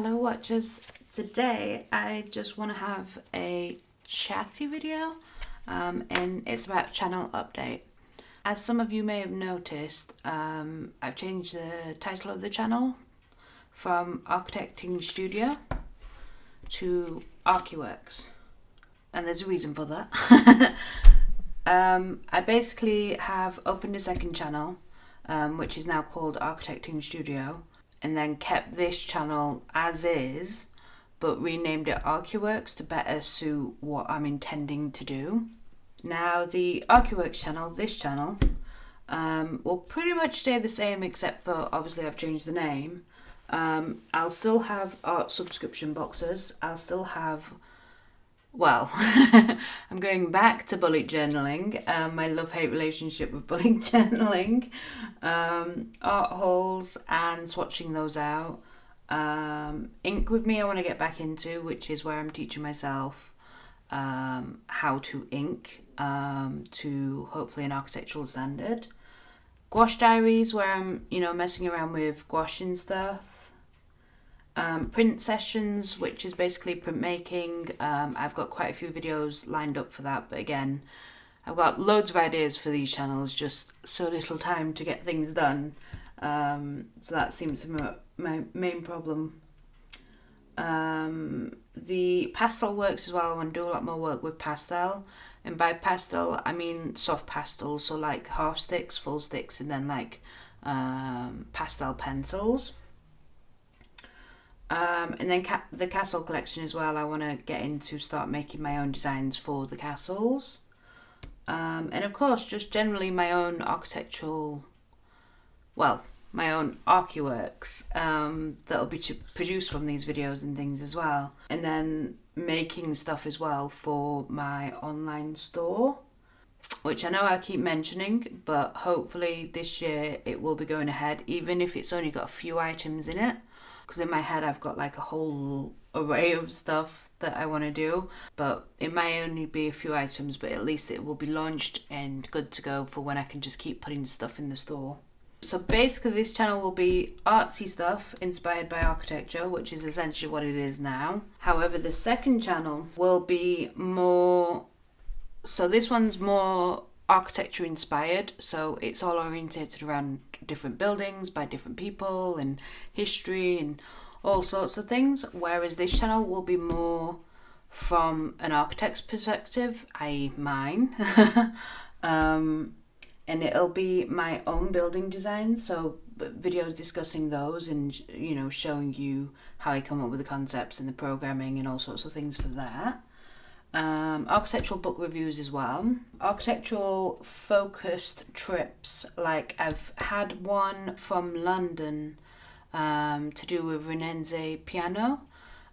Hello watchers, today I just want to have a chatty video and it's about channel update. As some of you may have noticed, I've changed the title of the channel from Architecting Studio to ArchiWorks, and there's a reason for that. I basically have opened a second channel which is now called Architecting Studio, and then kept this channel as is, but renamed it ArchiWorks to better suit what I'm intending to do. Now the ArchiWorks channel, this channel, will pretty much stay the same, except for obviously I've changed the name. I'll still have art subscription boxes. I'll still have, well, I'm going back to bullet journaling, my love-hate relationship with bullet journaling, art hauls and swatching those out. Ink with me I want to get back into, which is where I'm teaching myself how to ink to hopefully an architectural standard. Gouache diaries, where I'm, messing around with gouache and stuff. Print sessions, which is basically printmaking. I've got quite a few videos lined up for that, but again, I've got loads of ideas for these channels, just so little time to get things done. So that seems to be my main problem. The pastel works as well. I want to do a lot more work with pastel, and by pastel I mean soft pastels, so like half sticks, full sticks, and then like pastel pencils. And then the castle collection as well. I want to get into start making my own designs for the castles. And of course, just generally my own architectural, well, my own ArchiWorks that'll be produced from these videos and things as well. And then making stuff as well for my online store, which I know I keep mentioning, but hopefully this year it will be going ahead, even if it's only got a few items in it. Because in my head I've got like a whole array of stuff that I want to do, but it might only be a few items, but at least it will be launched and good to go for when I can just keep putting stuff in the store. So basically this channel will be artsy stuff inspired by architecture, which is essentially what it is now. However, the second channel will be more, so this one's more architecture inspired, so it's all orientated around different buildings by different people and history and all sorts of things, whereas this channel will be more from an architect's perspective, i.e. mine. And it'll be my own building designs, so videos discussing those and showing you how I come up with the concepts and the programming and all sorts of things for that. Architectural book reviews as well, architectural focused trips, like I've had one from London to do with Renenze piano.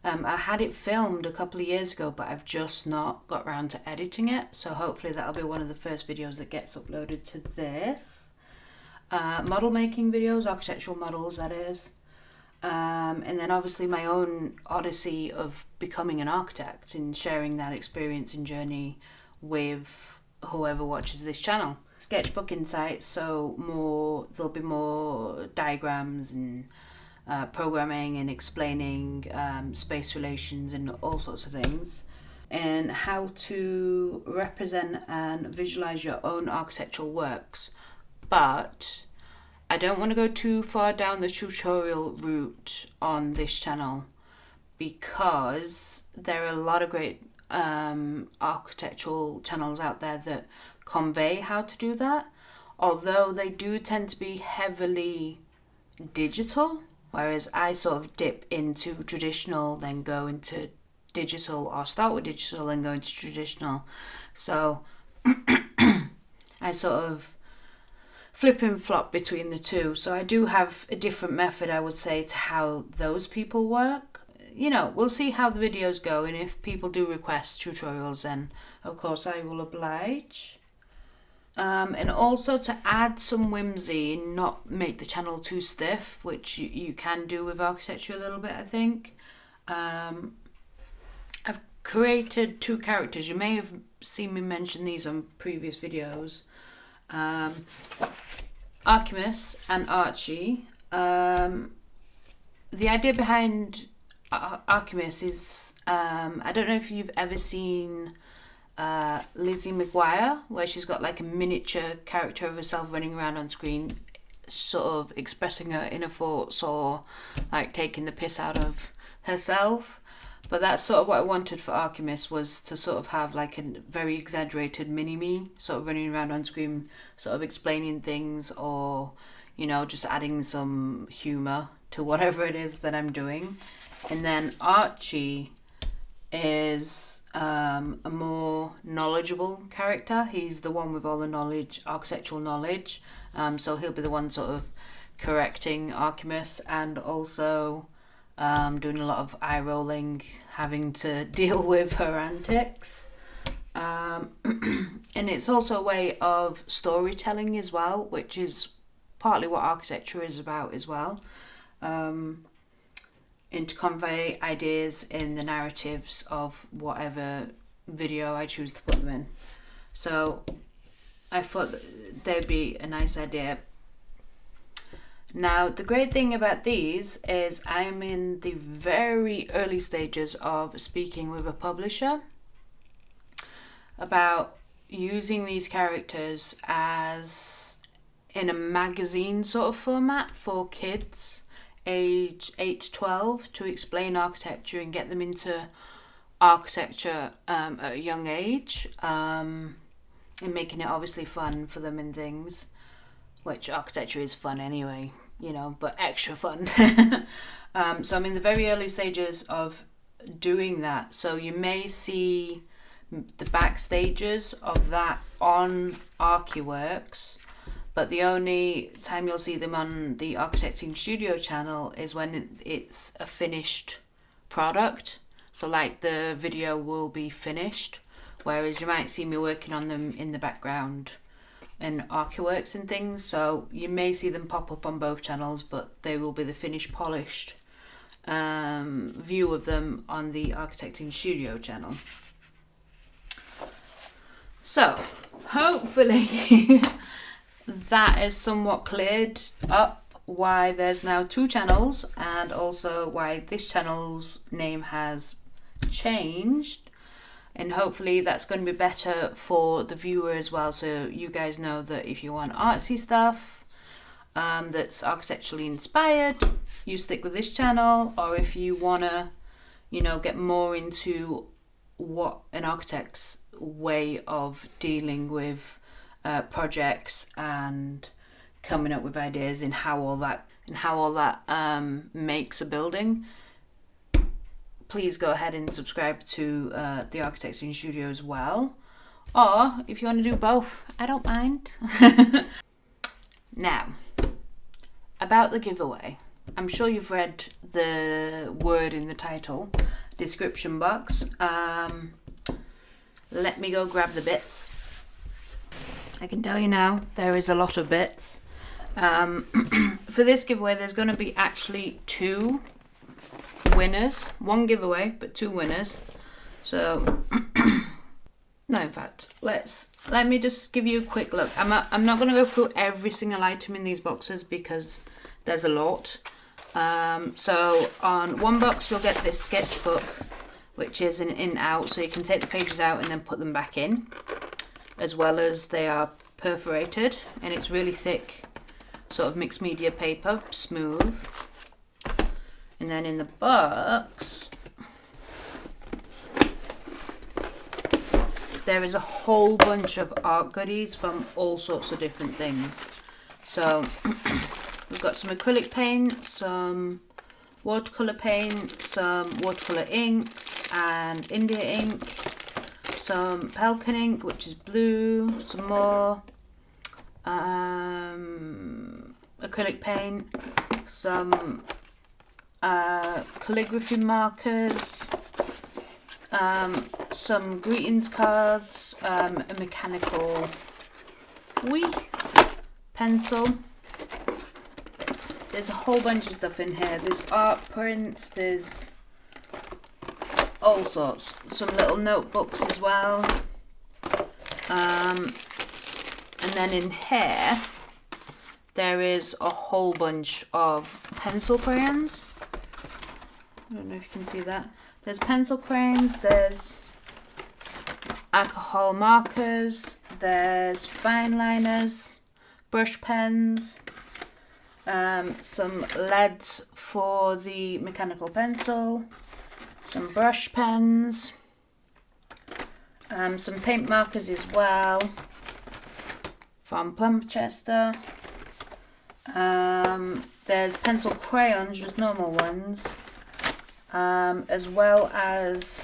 I had it filmed a couple of years ago, but I've just not got around to editing it, so hopefully that'll be one of the first videos that gets uploaded to this. Model making videos, architectural models that is. And then obviously my own odyssey of becoming an architect and sharing that experience and journey with whoever watches this channel. Sketchbook insights, so there'll be more diagrams and programming and explaining space relations and all sorts of things, and how to represent and visualize your own architectural works. But I don't want to go too far down the tutorial route on this channel, because there are a lot of great architectural channels out there that convey how to do that, although they do tend to be heavily digital, whereas I sort of dip into traditional, then go into digital, or start with digital and go into traditional. So I sort of flip and flop between the two. So I do have a different method, I would say, to how those people work. We'll see how the videos go, and if people do request tutorials, then of course I will oblige. And also to add some whimsy and not make the channel too stiff, which you can do with architecture a little bit, I think. I've created two characters. You may have seen me mention these on previous videos. Archimus and Archie. The idea behind Archimus is, I don't know if you've ever seen Lizzie McGuire, where she's got like a miniature character of herself running around on screen, sort of expressing her inner thoughts or like taking the piss out of herself. But that's sort of what I wanted for Archimus, was to sort of have like a very exaggerated mini-me sort of running around on screen, sort of explaining things, or, you know, just adding some humour to whatever it is that I'm doing. And then Archie is a more knowledgeable character. He's the one with all the knowledge, architectural knowledge. So he'll be the one sort of correcting Archimus, and also doing a lot of eye rolling, having to deal with her antics. And it's also a way of storytelling as well, which is partly what architecture is about as well. And to convey ideas in the narratives of whatever video I choose to put them in. So I thought they'd be a nice idea. Now, the great thing about these is I'm in the very early stages of speaking with a publisher about using these characters as in a magazine sort of format for kids age 8 to 12, to explain architecture and get them into architecture at a young age, and making it obviously fun for them and things, which architecture is fun anyway, you know, but extra fun. So I'm in the very early stages of doing that, so you may see the backstages of that on ArchiWorks, but the only time you'll see them on the Architecting Studio channel is when it's a finished product. So like the video will be finished, whereas you might see me working on them in the background in ArchiWorks and things. So you may see them pop up on both channels, but they will be the finished, polished view of them on the Architecting Studio channel. So hopefully that is somewhat cleared up why there's now 2 channels, and also why this channel's name has changed, and hopefully that's going to be better for the viewer as well, so you guys know that if you want artsy stuff that's architecturally inspired, you stick with this channel, or if you want to, you know, get more into what an architect's way of dealing with projects and coming up with ideas in how all that makes a building, please go ahead and subscribe to the Architecting Studio as well. Or if you want to do both, I don't mind. Now, about the giveaway. I'm sure you've read the word in the title, description box. Let me go grab the bits. I can tell you now, there is a lot of bits. For this giveaway, there's going to be actually 2 winners. 1 giveaway, but 2 winners. So, no, in fact, let me just give you a quick look. I'm not going to go through every single item in these boxes because there's a lot. So on one box, you'll get this sketchbook, which is an in-out, so you can take the pages out and then put them back in, as well as they are perforated, and it's really thick, sort of mixed media paper, smooth. And then in the box, there is a whole bunch of art goodies from all sorts of different things. So we've got some acrylic paint, some watercolour paint, some watercolour inks and India ink, some Pelkin ink, which is blue, some more acrylic paint, some calligraphy markers, some greetings cards, a mechanical pencil. There's a whole bunch of stuff in here. There's art prints, there's all sorts. Some little notebooks as well. And then in here, there is a whole bunch of pencil crayons. I don't know if you can see that. There's pencil crayons, there's alcohol markers, there's fine liners, brush pens, some leads for the mechanical pencil, some brush pens, some paint markers as well from Plumchester. There's pencil crayons, just normal ones, as well as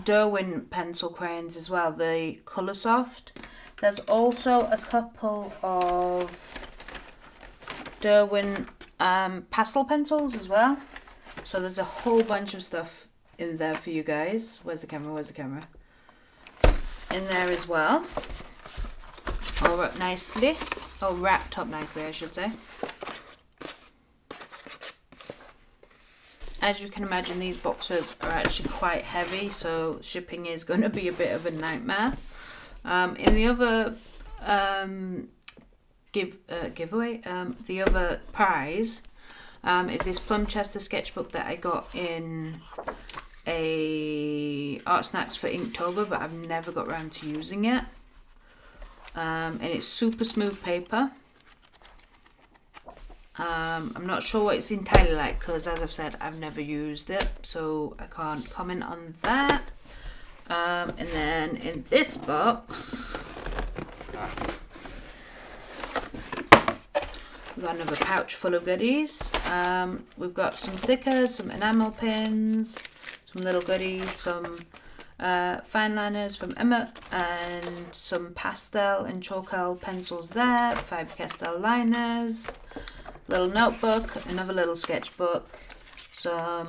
Derwent pencil crayons as well, the Colour Soft. There's also a couple of Derwent pastel pencils as well. So there's a whole bunch of stuff in there for you guys. Where's the camera? Where's the camera? In there as well. All wrapped nicely. Oh, wrapped up nicely, I should say. As you can imagine, these boxes are actually quite heavy, so shipping is going to be a bit of a nightmare. In the other giveaway, the other prize is this Plumchester sketchbook that I got in a Art Snacks for Inktober, but I've never got around to using it. And it's super smooth paper. I'm not sure what it's entirely like because, as I've said, I've never used it, so I can't comment on that. And then in this box, we've got another pouch full of goodies. We've got some stickers, some enamel pins, some little goodies, some fine liners from Emma, and some pastel and Chalk-L pencils there, Faber-Castell liners, little notebook, another little sketchbook, some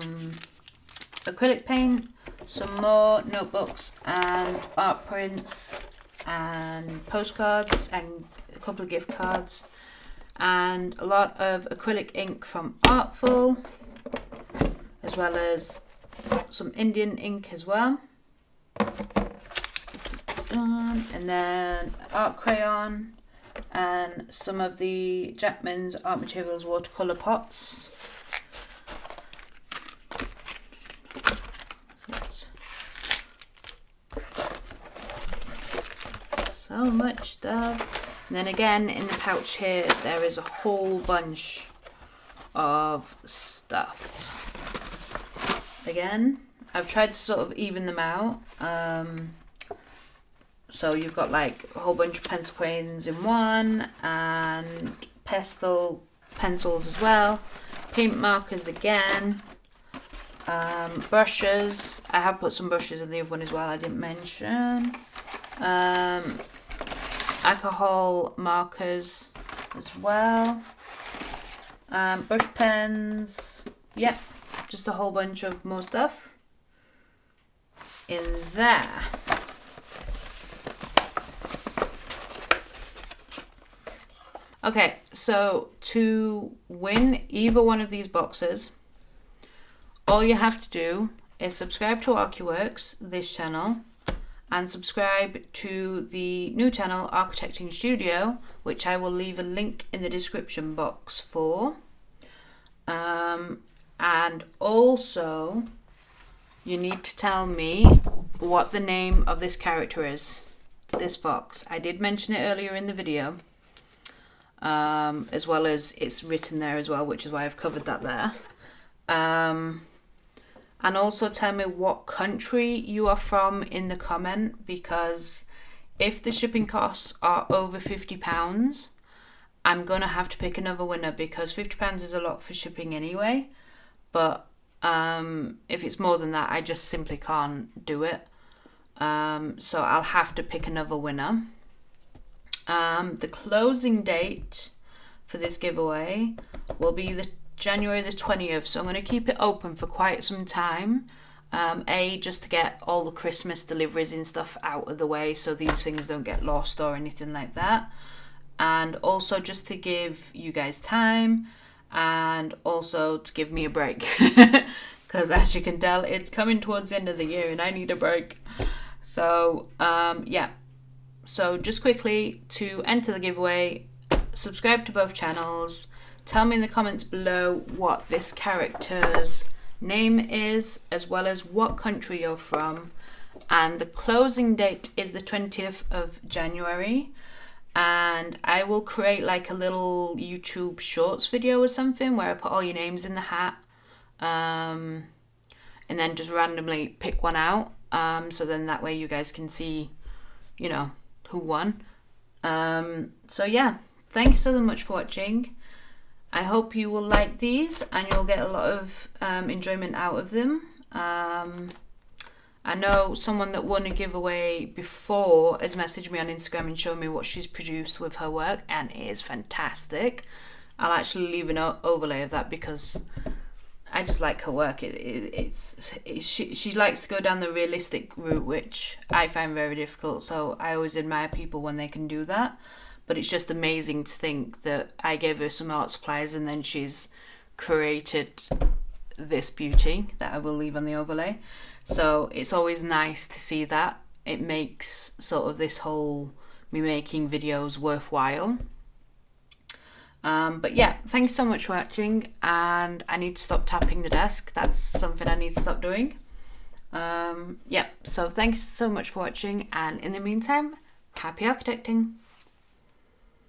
acrylic paint, some more notebooks and art prints and postcards and a couple of gift cards, and a lot of acrylic ink from Artful, as well as some Indian ink as well. And then art crayon and some of the Jackman's Art Materials watercolour pots. So much stuff. And then again in the pouch here there is a whole bunch of stuff. Again, I've tried to sort of even them out. So you've got like a whole bunch of pencil crayons in one, and pastel pencils as well, paint markers again, brushes. I have put some brushes in the other one as well, I didn't mention. Alcohol markers as well, brush pens, yep, just a whole bunch of more stuff in there. Okay, so to win either one of these boxes, all you have to do is subscribe to ArchiWorks, this channel, and subscribe to the new channel, Architecting Studio, which I will leave a link in the description box for. And also, you need to tell me what the name of this character is, this fox. I did mention it earlier in the video. As well as it's written there as well, which is why I've covered that there. And also tell me what country you are from in the comment, because if the shipping costs are over £50, I'm gonna have to pick another winner, because £50 is a lot for shipping anyway, but if it's more than that I just simply can't do it. So I'll have to pick another winner. The closing date for this giveaway will be the January the 20th, so I'm going to keep it open for quite some time. Just to get all the Christmas deliveries and stuff out of the way so these things don't get lost or anything like that, and also just to give you guys time, and also to give me a break because as you can tell it's coming towards the end of the year and I need a break. So yeah. So just quickly, to enter the giveaway, subscribe to both channels, tell me in the comments below what this character's name is, as well as what country you're from. And the closing date is the 20th of January. And I will create like a little YouTube shorts video or something where I put all your names in the hat, and then just randomly pick one out, so then that way you guys can see, you know, who won. So yeah, thank you so much for watching. I hope you will like these and you'll get a lot of enjoyment out of them. I know someone that won a giveaway before has messaged me on Instagram and shown me what she's produced with her work, and it is fantastic. I'll actually leave an overlay of that because I just like her work. She likes to go down the realistic route, which I find very difficult, so I always admire people when they can do that. But it's just amazing to think that I gave her some art supplies and then she's created this beauty that I will leave on the overlay. So it's always nice to see that. It makes sort of this whole me making videos worthwhile. But yeah, thanks so much for watching, and I need to stop tapping the desk. That's something I need to stop doing. Yeah, so thanks so much for watching, and in the meantime, happy architecting.